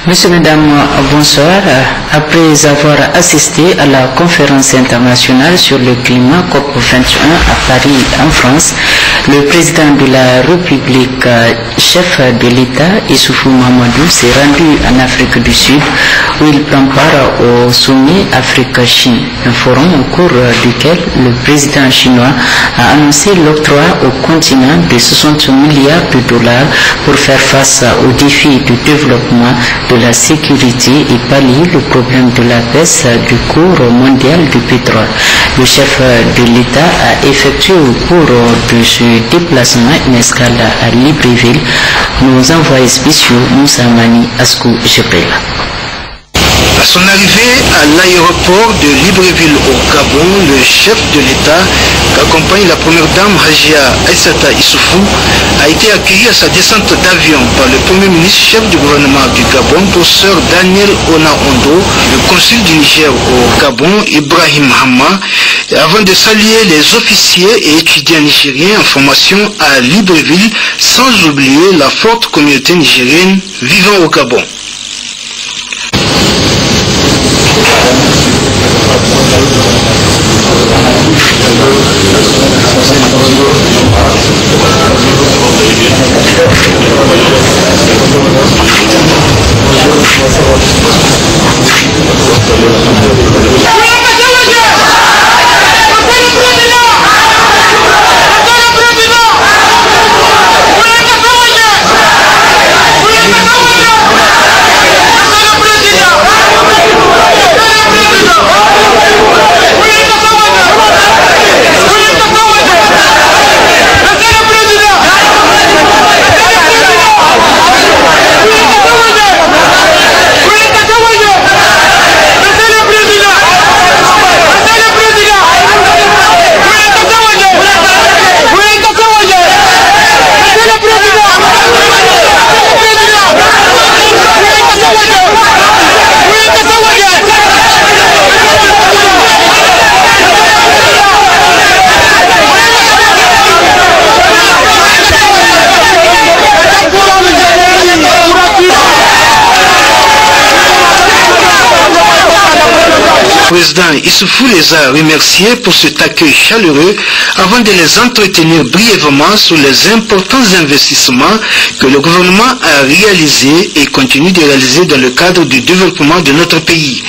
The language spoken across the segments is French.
Messieurs, Mesdames, bonsoir. Après avoir assisté à la conférence internationale sur le climat COP21 à Paris, en France, le président de la République, chef de l'État, Issoufou Mahamadou, s'est rendu en Afrique du Sud où il prend part au sommet Afrique-Chine, un forum au cours duquel le président chinois a annoncé l'octroi au continent de 60 milliards de dollars pour faire face aux défis du développement, de la sécurité et pallier le problème de la baisse du cours mondial du pétrole. Le chef de l'État a effectué au cours de ce déplacement une escale à Libreville. Nos envoyés spéciaux Moussa Mani Askou Jebela. À son arrivée à l'aéroport de Libreville au Gabon, le chef de l'État, qu'accompagne la première dame Hajia Aïssata Issoufou, a été accueilli à sa descente d'avion par le premier ministre chef du gouvernement du Gabon, professeur Daniel Ona Ondo, le consul du Niger au Gabon, Ibrahim Hamma, avant de saluer les officiers et étudiants nigériens en formation à Libreville, sans oublier la forte communauté nigérienne vivant au Gabon. Le président Issoufou les a remerciés pour cet accueil chaleureux avant de les entretenir brièvement sur les importants investissements que le gouvernement a réalisés et continue de réaliser dans le cadre du développement de notre pays.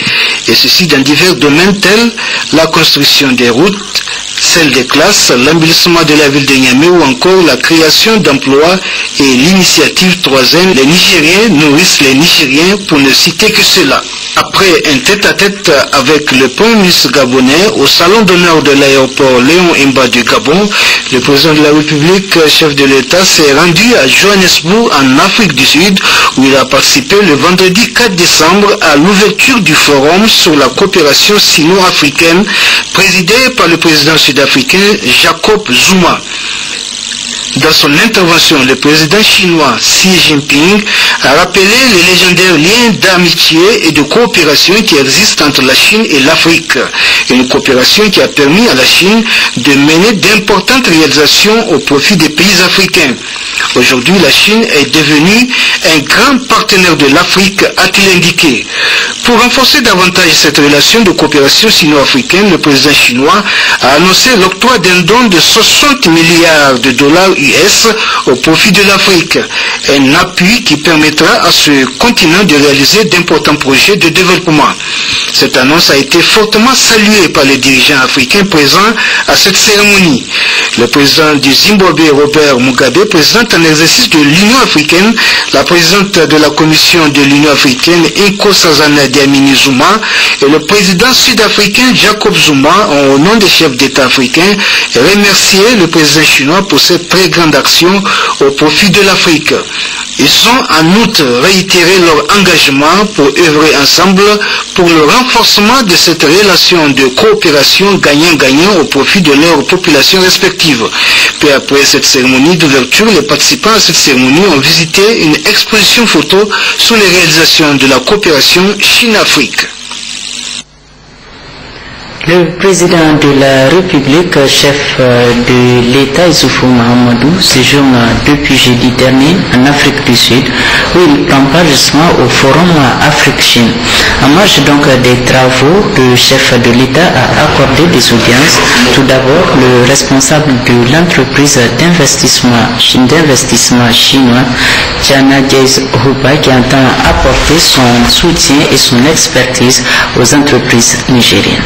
Et ceci dans divers domaines tels la construction des routes, celle des classes, l'embellissement de la ville de Niamey ou encore la création d'emplois et l'initiative 3N. Les Nigériens nourrissent les Nigériens pour ne citer que cela. Après un tête-à-tête avec le Premier ministre gabonais au salon d'honneur de l'aéroport Léon Imba du Gabon, le président de la République, chef de l'État, s'est rendu à Johannesburg en Afrique du Sud où il a participé le vendredi 4 décembre à l'ouverture du forum sur la coopération sino-africaine présidé par le président sud-africain Jacob Zuma. Dans son intervention, le président chinois Xi Jinping a rappelé les légendaires liens d'amitié et de coopération qui existent entre la Chine et l'Afrique. Une coopération qui a permis à la Chine de mener d'importantes réalisations au profit des pays africains. Aujourd'hui, la Chine est devenue un grand partenaire de l'Afrique, a-t-il indiqué. Pour renforcer davantage cette relation de coopération sino-africaine, le président chinois a annoncé l'octroi d'un don de 60 milliards de dollars US au profit de l'Afrique. Un appui qui permettra à ce continent de réaliser d'importants projets de développement. Cette annonce a été fortement saluée par les dirigeants africains présents à cette cérémonie. Le président du Zimbabwe, Robert Mugabe, président en exercice de l'Union africaine, la présidente de la Commission de l'Union africaine, Nkosazana Dlamini Zuma, et le président sud-africain Jacob Zuma ont, au nom des chefs d'État africains, remercié le président chinois pour cette très grande action au profit de l'Afrique. Ils ont en outre réitéré leur engagement pour œuvrer ensemble pour le renforcement de cette relation de coopération gagnant-gagnant au profit de leurs populations respectives. Puis après cette cérémonie d'ouverture, les participants à cette cérémonie ont visité une exposition photo sur les réalisations de la coopération Chine-Afrique. Le président de la République, chef de l'État Issoufou Mahamadou, séjourne depuis jeudi dernier en Afrique du Sud, où il prend part justement au forum Afrique-Chine. En marge donc des travaux, le chef de l'État a accordé des audiences. Tout d'abord, le responsable de l'entreprise d'investissement chinois, China Jazz Huba, qui entend apporter son soutien et son expertise aux entreprises nigériennes.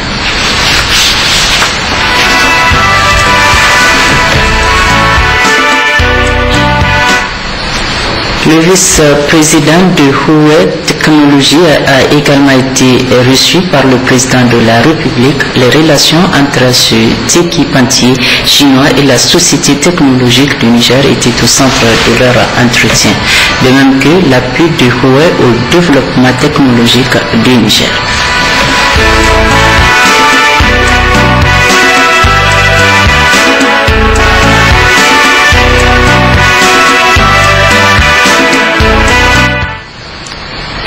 Le vice-président de Huawei Technologies a également été reçu par le président de la République. Les relations entre ce équipementier chinois et la société technologique du Niger étaient au centre de leur entretien, de même que l'appui de Huawei au développement technologique du Niger.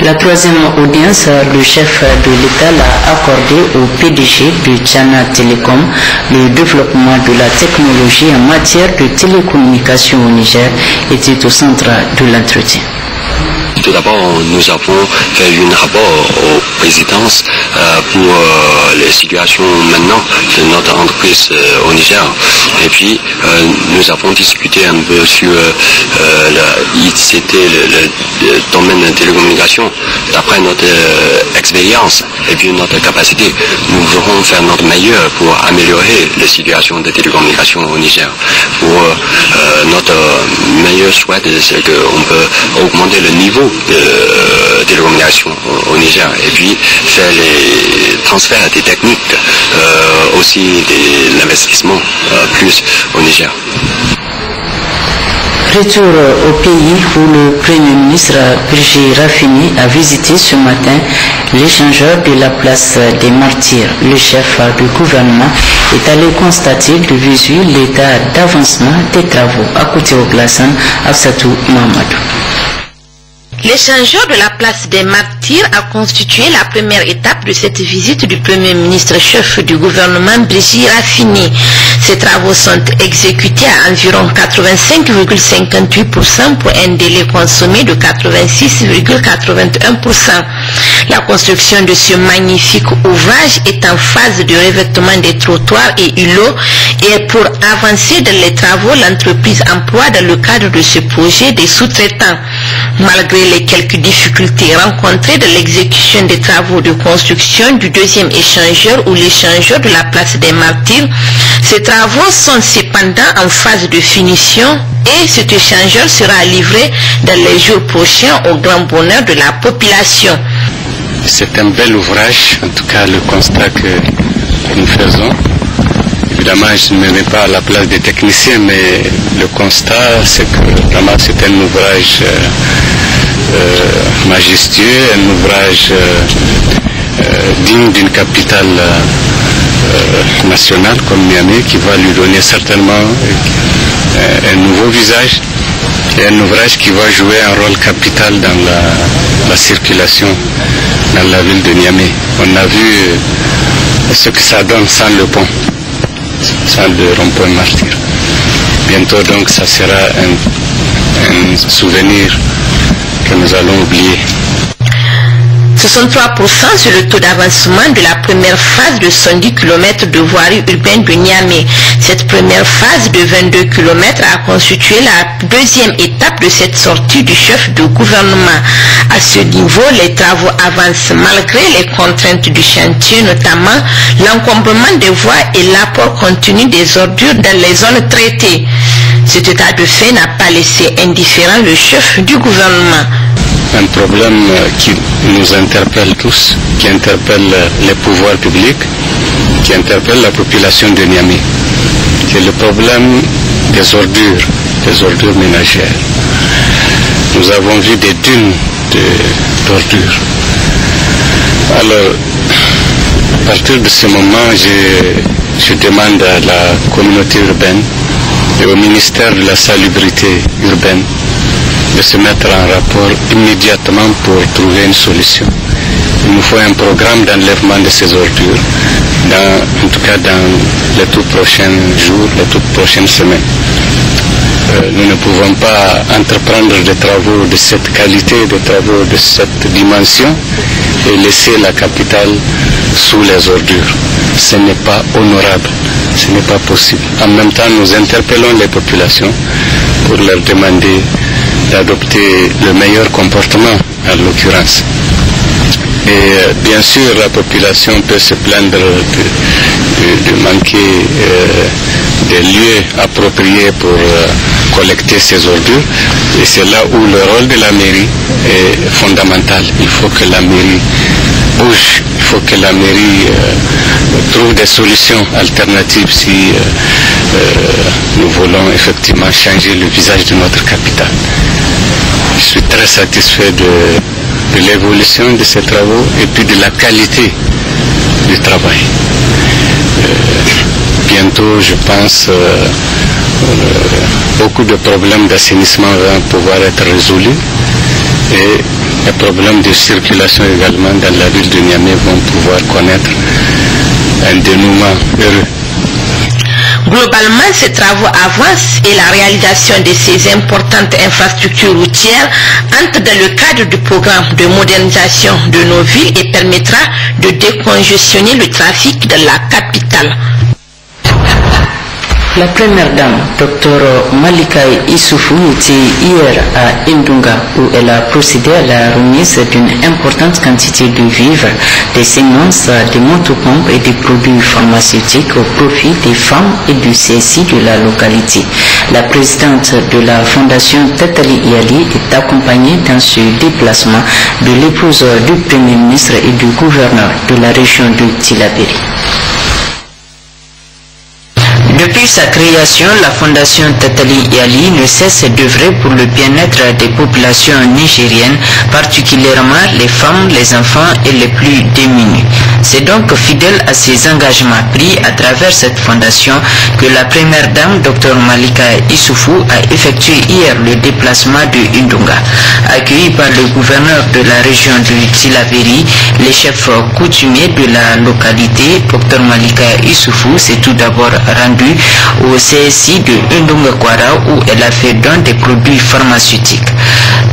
La troisième audience, le chef de l'État l'a accordé au PDG de China Telecom. Le développement de la technologie en matière de télécommunication au Niger était au centre de l'entretien. Tout d'abord, nous avons fait un rapport aux présidences pour les situations maintenant de notre entreprise au Niger. Et puis, nous avons discuté un peu sur le domaine de télécommunication. D'après notre expérience et puis notre capacité, nous voulons faire notre meilleur pour améliorer la situation de télécommunication au Niger. Pour notre meilleur souhait, c'est qu'on peut augmenter le niveau de télécommunication au Niger et puis faire les transferts des techniques, aussi de l'investissement plus au Niger. Retour au pays où le Premier ministre Brigitte Raffini a visité ce matin l'échangeur de la place des Martyrs. Le chef du gouvernement est allé constater de visu l'état d'avancement des travaux. À côté au Glassan, Afsatou Mahamadou. L'échangeur de la place des Martyrs a constitué la première étape de cette visite du Premier ministre chef du gouvernement Brigitte Raffini. Ces travaux sont exécutés à environ 85,58% pour un délai consommé de 86,81%. La construction de ce magnifique ouvrage est en phase de revêtement des trottoirs et îlots et pour avancer dans les travaux, l'entreprise emploie dans le cadre de ce projet des sous-traitants. Malgré les quelques difficultés rencontrées dans l'exécution des travaux de construction du deuxième échangeur ou l'échangeur de la place des Martyrs, ces travaux sont cependant en phase de finition et cet échangeur sera livré dans les jours prochains au grand bonheur de la population. C'est un bel ouvrage, en tout cas le constat que nous faisons. Évidemment, je ne me mets pas à la place des techniciens, mais le constat, c'est que vraiment c'est un ouvrage majestueux, un ouvrage digne d'une capitale nationale comme Niamey, qui va lui donner certainement un nouveau visage et un ouvrage qui va jouer un rôle capital dans la circulation dans la ville de Niamey. On a vu ce que ça donne sans le pont, sans le rond-point Martyr. Bientôt donc ça sera un souvenir que nous allons oublier. 63% sur le taux d'avancement de la première phase de 110 km de voirie urbaine de Niamey. Cette première phase de 22 km a constitué la deuxième étape de cette sortie du chef de gouvernement. À ce niveau, les travaux avancent malgré les contraintes du chantier, notamment l'encombrement des voies et l'apport continu des ordures dans les zones traitées. Cet état de fait n'a pas laissé indifférent le chef du gouvernement. Un problème qui nous interpelle tous, qui interpelle les pouvoirs publics, qui interpelle la population de Niamey. C'est le problème des ordures ménagères. Nous avons vu des dunes d'ordures. Alors, à partir de ce moment, je demande à la communauté urbaine et au ministère de la Salubrité urbaine de se mettre en rapport immédiatement pour trouver une solution. Il nous faut un programme d'enlèvement de ces ordures en tout cas dans les tout prochains jours, les toutes prochaines semaines. Nous ne pouvons pas entreprendre des travaux de cette qualité, des travaux de cette dimension et laisser la capitale sous les ordures. Ce n'est pas honorable, ce n'est pas possible. En même temps, nous interpellons les populations pour leur demander d'adopter le meilleur comportement, en l'occurrence. Et bien sûr, la population peut se plaindre de manquer des lieux appropriés pour collecter ces ordures. Et c'est là où le rôle de la mairie est fondamental. Il faut que la mairie bouge, il faut que la mairie trouve des solutions alternatives si nous voulons effectivement changer le visage de notre capitale. Je suis très satisfait de l'évolution de ces travaux et puis de la qualité du travail. Bientôt, je pense, beaucoup de problèmes d'assainissement vont pouvoir être résolus et les problèmes de circulation également dans la ville de Niamey vont pouvoir connaître un dénouement heureux. Globalement, ces travaux avancent et la réalisation de ces importantes infrastructures routières entre dans le cadre du programme de modernisation de nos villes et permettra de décongestionner le trafic de la capitale. La première dame, Dr Malika Issoufou, était hier à Ndunga où elle a procédé à la remise d'une importante quantité de vivres, des semences, des motopompes et des produits pharmaceutiques au profit des femmes et du CSI de la localité. La présidente de la fondation Tatali Yali est accompagnée dans ce déplacement de l'épouse du Premier ministre et du gouverneur de la région de Tillabéri. Depuis sa création, la fondation Tatali Yali ne cesse d'œuvrer pour le bien-être des populations nigériennes, particulièrement les femmes, les enfants et les plus démunis. C'est donc fidèle à ses engagements pris à travers cette fondation que la première dame, Dr Malika Issoufou, a effectué hier le déplacement de Ndunga. Accueillie par le gouverneur de la région de Tillabéri, les chefs coutumiers de la localité, Dr Malika Issoufou s'est tout d'abord rendu au CSI de Ndunga Kwara où elle a fait don des produits pharmaceutiques.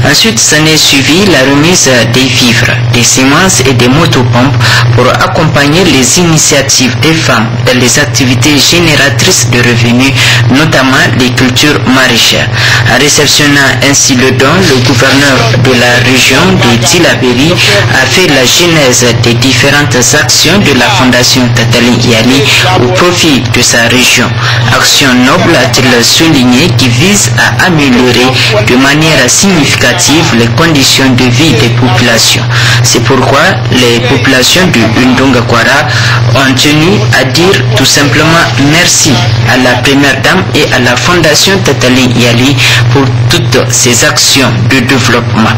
Ensuite, s'en est suivi la remise des vivres, des semences et des motopompes pour accompagner les initiatives des femmes dans les activités génératrices de revenus, notamment les cultures maraîchères. En réceptionnant ainsi le don, le gouverneur de la région de Tillabéri a fait la genèse des différentes actions de la fondation Tatali Yali au profit de sa région. Action noble, a-t-il souligné, qui vise à améliorer de manière significative les conditions de vie des populations. C'est pourquoi les populations de Ndunga Kwara ont tenu à dire tout simplement merci à la première dame et à la fondation Tatali Yali pour toutes ces actions de développement.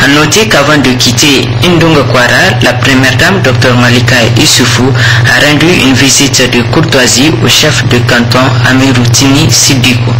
A noter qu'avant de quitter Ndunga Kwara, la première dame, Dr Malika Issoufou, a rendu une visite de courtoisie au chef de canton Amiroutini Sidiko.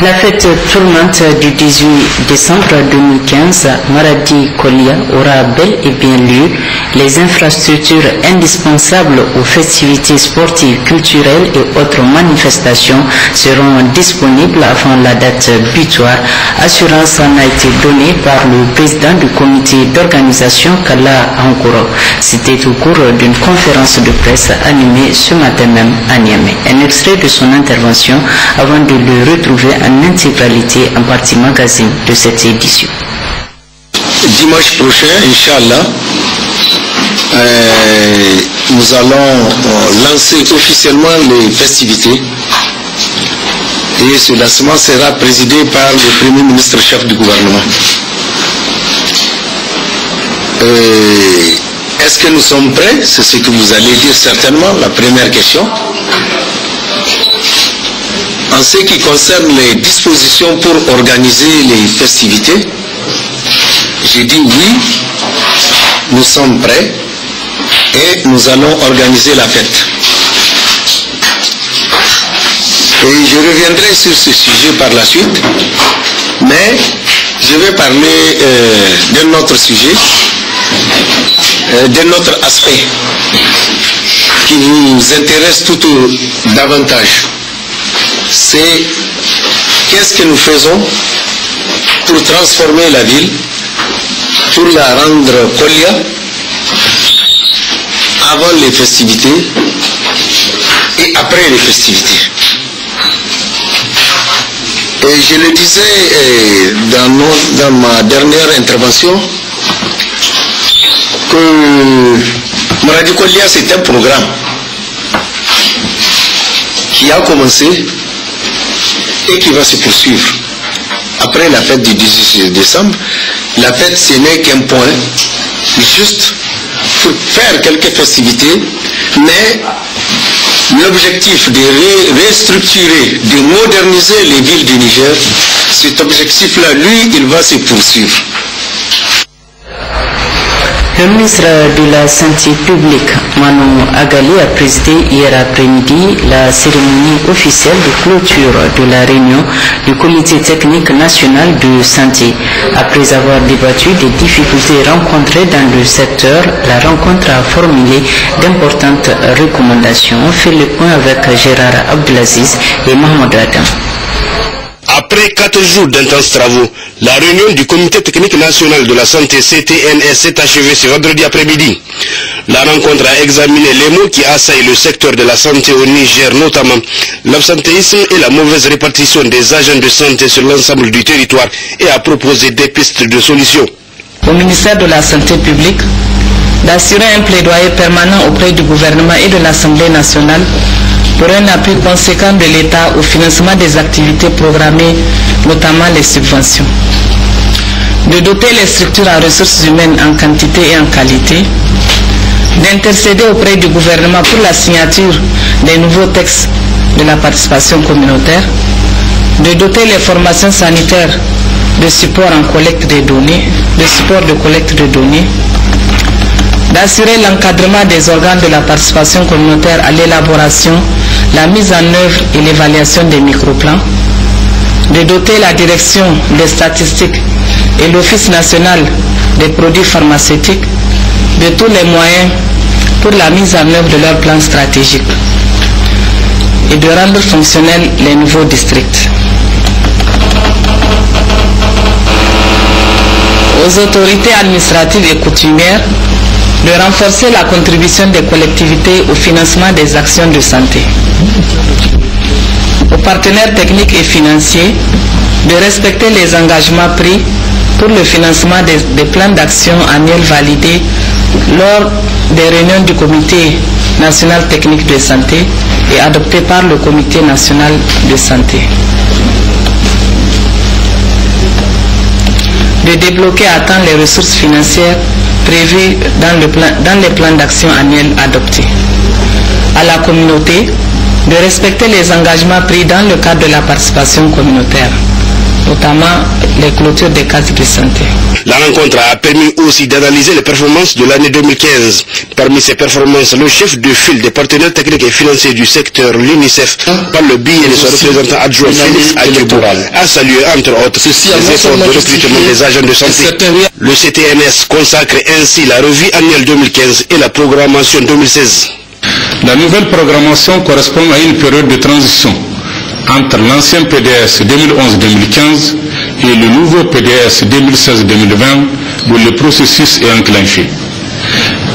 La fête tournante du 18 décembre 2015, Maradi Kolia, aura bel et bien lieu. Les infrastructures indispensables aux festivités sportives, culturelles et autres manifestations seront disponibles avant la date butoir. Assurance en a été donnée par le président du comité d'organisation, Kala Ankoro. C'était au cours d'une conférence de presse animée ce matin même à Niamey. Un extrait de son intervention avant de le retrouver en intégralité en partie magazine de cette édition. Dimanche prochain, Inch'Allah, nous allons lancer officiellement les festivités et ce lancement sera présidé par le Premier ministre chef du gouvernement. Est-ce que nous sommes prêts? C'est ce que vous allez dire certainement, la première question. En ce qui concerne les dispositions pour organiser les festivités, j'ai dit oui, nous sommes prêts et nous allons organiser la fête. Et je reviendrai sur ce sujet par la suite, mais je vais parler d'un autre sujet d'un autre aspect qui nous intéresse tout davantage. C'est qu'est-ce que nous faisons pour transformer la ville, pour la rendre Kolia avant les festivités et après les festivités. Et je le disais dans ma dernière intervention que Maradi Kolia, c'est un programme qui a commencé et qui va se poursuivre. Après la fête du 18 décembre, la fête ce n'est qu'un point, juste pour faire quelques festivités, mais l'objectif de restructurer, de moderniser les villes du Niger, cet objectif-là, lui, il va se poursuivre. Le ministre de la Santé publique, Manu Agali, a présidé hier après-midi la cérémonie officielle de clôture de la réunion du Comité technique national de santé. Après avoir débattu des difficultés rencontrées dans le secteur, la rencontre a formulé d'importantes recommandations. On fait le point avec Gérard Abdelaziz et Mahmoud Adam. Après 4 jours d'intenses travaux, la réunion du Comité technique national de la santé CTNS s'est achevée ce vendredi après-midi. La rencontre a examiné les maux qui assaillent le secteur de la santé au Niger, notamment l'absentéisme et la mauvaise répartition des agents de santé sur l'ensemble du territoire, et a proposé des pistes de solutions. Au ministère de la Santé publique, d'assurer un plaidoyer permanent auprès du gouvernement et de l'Assemblée nationale pour un appui conséquent de l'État au financement des activités programmées, notamment les subventions. De doter les structures en ressources humaines en quantité et en qualité, d'intercéder auprès du gouvernement pour la signature des nouveaux textes de la participation communautaire, de doter les formations sanitaires de support en collecte de données, de support de collecte de données, d'assurer l'encadrement des organes de la participation communautaire à l'élaboration, la mise en œuvre et l'évaluation des microplans, de doter la direction des statistiques et l'Office national des produits pharmaceutiques de tous les moyens pour la mise en œuvre de leurs plans stratégiques et de rendre fonctionnels les nouveaux districts. Aux autorités administratives et coutumières de renforcer la contribution des collectivités au financement des actions de santé. Aux partenaires techniques et financiers de respecter les engagements pris pour le financement des plans d'action annuels validés lors des réunions du Comité national technique de santé et adoptés par le Comité national de santé. De débloquer à temps les ressources financières prévues dans les plans d'action annuels adoptés. À la communauté de respecter les engagements pris dans le cadre de la participation communautaire, notamment les clôtures des cases de santé. La rencontre a permis aussi d'analyser les performances de l'année 2015. Parmi ces performances, le chef de file des partenaires techniques et financiers du secteur, l'UNICEF, par le biais de son représentant adjoint Félix Aguebo, a salué entre autres les efforts de recrutement des agents de santé. Le CTNS consacre ainsi la revue annuelle 2015 et la programmation 2016. La nouvelle programmation correspond à une période de transition entre l'ancien PDS 2011-2015 et le nouveau PDS 2016-2020 où le processus est enclenché.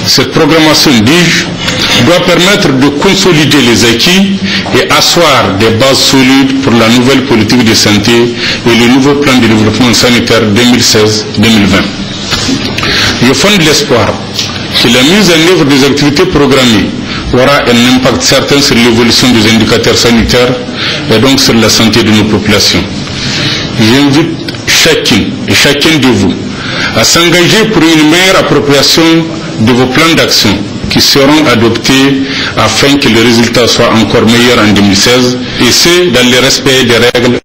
Cette programmation, dis-je, doit permettre de consolider les acquis et asseoir des bases solides pour la nouvelle politique de santé et le nouveau plan de développement sanitaire 2016-2020. Je fonde l'espoir que la mise en œuvre des activités programmées aura un impact certain sur l'évolution des indicateurs sanitaires et donc sur la santé de nos populations. J'invite chacune et chacun de vous à s'engager pour une meilleure appropriation de vos plans d'action qui seront adoptés afin que le résultat soit encore meilleur en 2016 et ce, dans le respect des règles.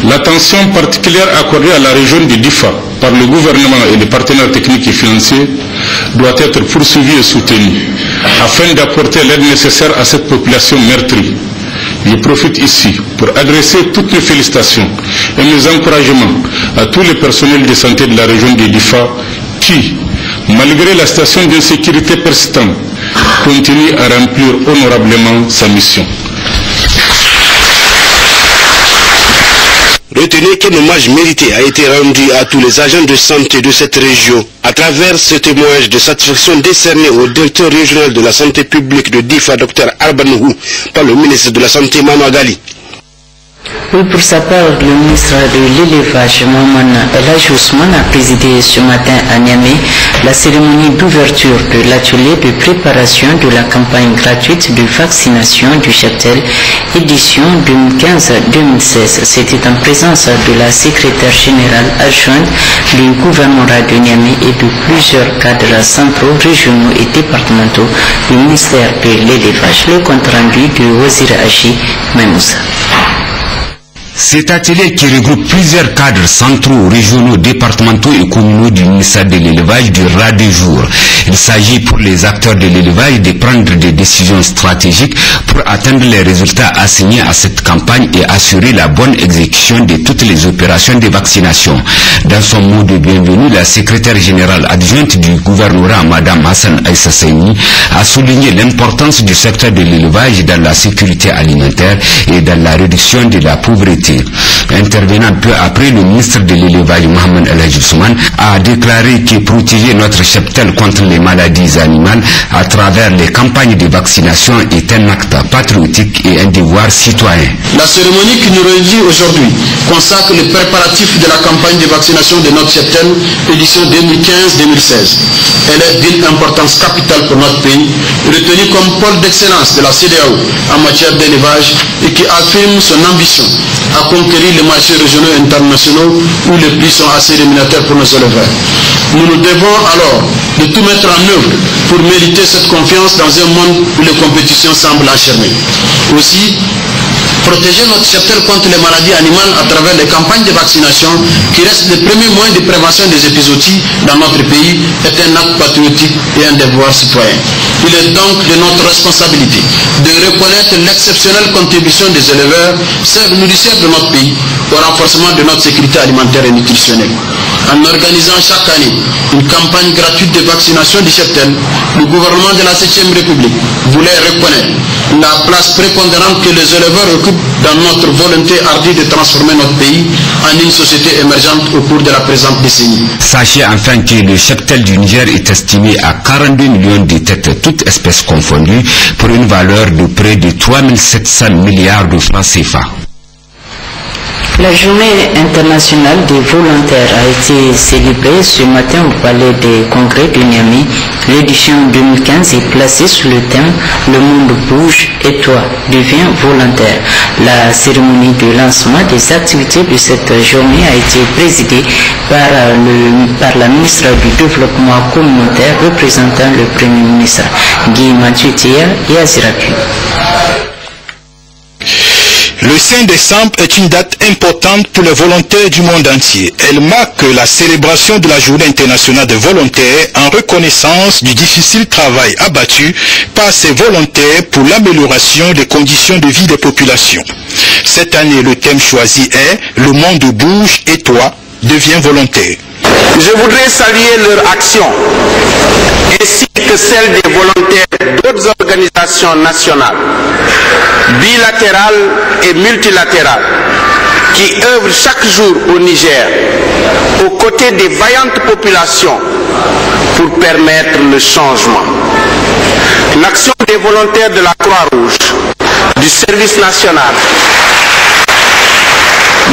L'attention particulière accordée à la région de Difa par le gouvernement et les partenaires techniques et financiers doit être poursuivie et soutenue afin d'apporter l'aide nécessaire à cette population meurtrie. Je profite ici pour adresser toutes mes félicitations et mes encouragements à tous les personnels de santé de la région de Difa qui, malgré la situation d'insécurité persistante, continue à remplir honorablement sa mission. Retenez qu'un hommage mérité a été rendu à tous les agents de santé de cette région à travers ce témoignage de satisfaction décerné au directeur régional de la santé publique de Difa, Dr Arbanouhou, par le ministre de la Santé, Manou Gali. Oui, pour sa part, le ministre de l'élevage, Mohamed El Hadji Ousmane, a présidé ce matin à Niamey la cérémonie d'ouverture de l'atelier de préparation de la campagne gratuite de vaccination du cheptel, édition 2015-2016. C'était en présence de la secrétaire générale adjointe du gouvernorat de Niamey et de plusieurs cadres centraux, régionaux et départementaux du ministère de l'élevage. Le compte rendu de Wazir Achi Maimoussa. Cet atelier qui regroupe plusieurs cadres centraux, régionaux, départementaux et communaux du ministère de l'élevage durera 2 jours. Il s'agit pour les acteurs de l'élevage de prendre des décisions stratégiques pour atteindre les résultats assignés à cette campagne et assurer la bonne exécution de toutes les opérations de vaccination. Dans son mot de bienvenue, la secrétaire générale adjointe du gouvernorat, Madame Hassan Aïssa Seyni, a souligné l'importance du secteur de l'élevage dans la sécurité alimentaire et dans la réduction de la pauvreté. Intervenant peu après, le ministre de l'élevage, Mohamed El Hadji Ousmane, a déclaré que protéger notre cheptel contre les maladies animales à travers les campagnes de vaccination est un acte patriotique et un devoir citoyen. La cérémonie qui nous réunit aujourd'hui consacre les préparatifs de la campagne de vaccination de notre cheptel, édition 2015-2016. Elle est d'une importance capitale pour notre pays, retenue comme pôle d'excellence de la CEDEAO en matière d'élevage et qui affirme son ambition à conquérir les marchés régionaux et internationaux où les prix sont assez rémunérateurs pour nos éleveurs. Nous nous devons alors de tout mettre en œuvre pour mériter cette confiance dans un monde où les compétitions semblent acharnées. Aussi, protéger notre cheptel contre les maladies animales à travers les campagnes de vaccination qui restent les premiers moyens de prévention des épizooties dans notre pays est un acte patriotique et un devoir citoyen. Il est donc de notre responsabilité de reconnaître l'exceptionnelle contribution des éleveurs, sœurs nourricières de notre pays, au renforcement de notre sécurité alimentaire et nutritionnelle. En organisant chaque année une campagne gratuite de vaccination du cheptel, le gouvernement de la 7e République voulait reconnaître la place prépondérante que les éleveurs occupent dans notre volonté ardue de transformer notre pays en une société émergente au cours de la présente décennie. Sachez enfin que le cheptel du Niger est estimé à 42 millions de têtes, toutes espèces confondues, pour une valeur de près de 3700 milliards de francs CFA. La journée internationale des volontaires a été célébrée ce matin au Palais des Congrès de Niamey. L'édition 2015 est placée sous le thème « Le monde bouge et toi, deviens volontaire ». La cérémonie de lancement des activités de cette journée a été présidée par la ministre du Développement communautaire représentant le Premier ministre Guy Mathieu Théa et Azirapu. Le 5 décembre est une date importante pour les volontaires du monde entier. Elle marque la célébration de la Journée internationale des volontaires en reconnaissance du difficile travail abattu par ces volontaires pour l'amélioration des conditions de vie des populations. Cette année, le thème choisi est « Le monde bouge et toi, deviens volontaire ». Je voudrais saluer leur action, ainsi que celle des volontaires d'autres organisations nationales, bilatérales et multilatérales, qui œuvrent chaque jour au Niger, aux côtés des vaillantes populations, pour permettre le changement. L'action des volontaires de la Croix-Rouge, du service national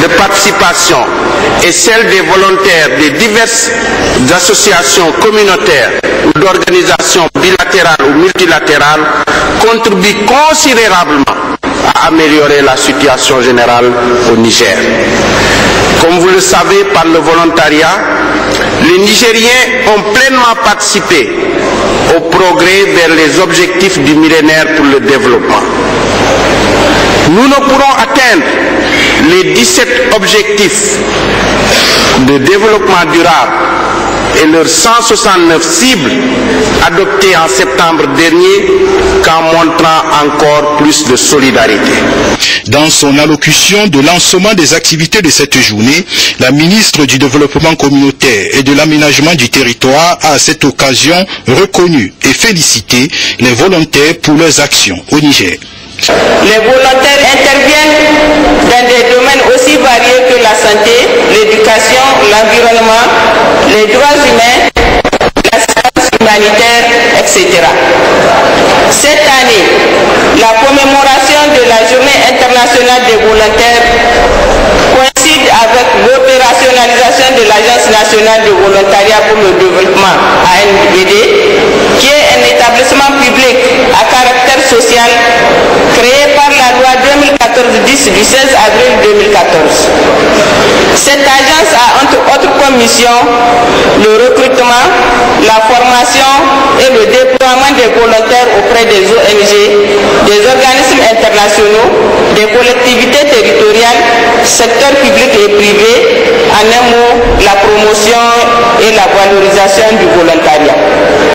de participation et celle des volontaires des diverses associations communautaires ou d'organisations bilatérales ou multilatérales contribuent considérablement à améliorer la situation générale au Niger. Comme vous le savez, par le volontariat, les Nigériens ont pleinement participé au progrès vers les objectifs du millénaire pour le développement. Nous ne pourrons atteindre les 17 objectifs de développement durable et leurs 169 cibles adoptées en septembre dernier qu'en montrant encore plus de solidarité. Dans son allocution de lancement des activités de cette journée, la ministre du Développement communautaire et de l'aménagement du territoire a à cette occasion reconnu et félicité les volontaires pour leurs actions au Niger. Les volontaires interviennent dans des domaines aussi variés que la santé, l'éducation, l'environnement, les droits humains, l'assistance humanitaire, etc. Cette année, la commémoration de la Journée internationale des volontaires coïncide avec l'opérationnalisation de l'Agence nationale de volontariat pour le développement, ANVD, qui est un établissement public à caractère social créé par la loi 2014-10 du 16 avril 2014. Cette agence a entre autres comme mission le recrutement, la formation et le déploiement des volontaires auprès des ONG, des organismes internationaux, des collectivités territoriales, secteur public et privé, en un mot, la promotion et la valorisation du volontariat.